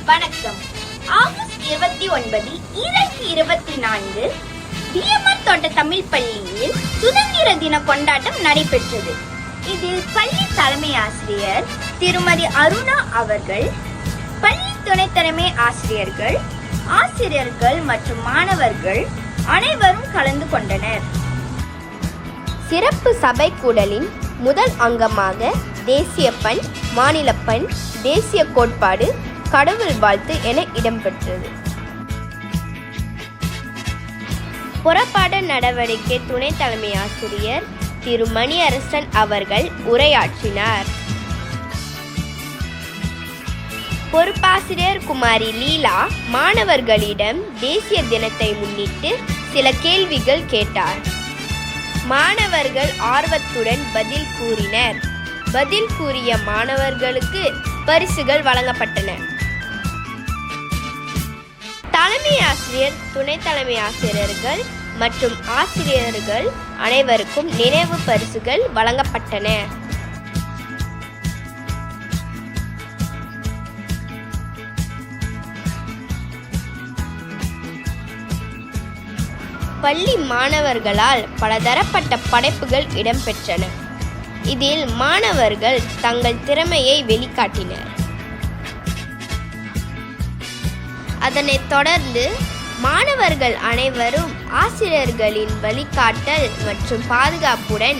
வணக்கம். August 29, 2024 TMR தோட்ட தமிழ் பள்ளியில் சுதந்திர தின கொண்டாட்டம் நடைபெற்றது. இதில் பள்ளி தலைமை ஆசிரியர் திருமதி அருணா அவர்கள், பள்ளி துணை தலைமை ஆசிரியர்கள், ஆசிரியர்கள் மற்றும் மாணவர்கள் அனைவரும் கலந்து கொண்டனர். சிறப்பு சபை கூடலின் முதல் அங்கமாக தேசிய பண், மாநில பண், தேசிய கோட்பாடு, கடவுள் வாழ்த்து என இடம்பெற்றது. புறப்பாட நடவடிக்கை துணை தலைமை ஆசிரியர் திரு மணியரசன் அவர்கள் உரையாற்றினார். பொறுப்பாசிரியர் குமாரி லீலா மாணவர்களிடம் தேசிய தினத்தை முன்னிட்டு சில கேள்விகள் கேட்டார். மாணவர்கள் ஆர்வத்துடன் பதில் கூறினர். பதில் கூறிய மாணவர்களுக்கு பரிசுகள் வழங்கப்பட்டன. தலைமை ஆசிரியர், துணை தலைமை ஆசிரியர்கள் மற்றும் ஆசிரியர்கள் அனைவருக்கும் நினைவு பரிசுகள் வழங்கப்பட்டன. பள்ளி மாணவர்களால் பலதரப்பட்ட படைப்புகள் இடம்பெற்றன. இதில் மாணவர்கள் தங்கள் திறமையை வெளிக்காட்டினர். அதனைத் தொடர்ந்து மாணவர்கள் அனைவரும் ஆசிரியர்களின் வழிகாட்டல் மற்றும் பாதுகாப்புடன்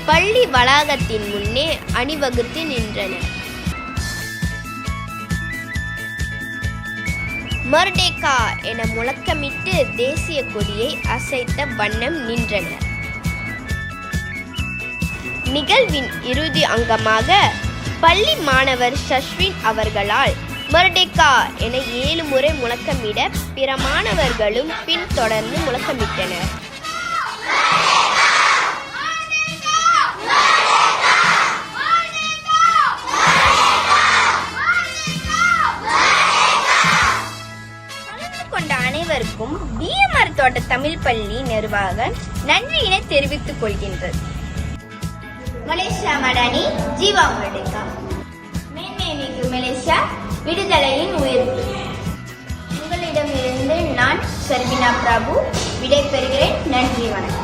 பள்ளி வளாகத்தின் முன்னே அணிவகுத்து நின்றனர். மர்டேகா என முழக்கமிட்டு தேசிய கொடியை அசைத்த வண்ணம் நின்றனர். நிகழ்வின் இறுதி அங்கமாக பள்ளி மாணவர் ஷஸ்வின் அவர்களால் மர்டேகா என 7 முறை முழக்கமிட பிற மாணவர்களும் பின்தொடர்ந்து முழக்கமிட்டனர். அனைவருக்கும் டிஎம்ஆர் தோட்ட தமிழ் பள்ளி நிர்வாகம் நன்றியினை தெரிவித்துக் கொள்கின்றது. Malaysia Madani Jiwa Merdeka. மேன்மைமிகு மலேசியா, விடுதலையின் உயர்வு. உங்களிடமிருந்து நான் ஷர்வினா பிரபு விடைபெறுகிறேன். நன்றி, வணக்கம்.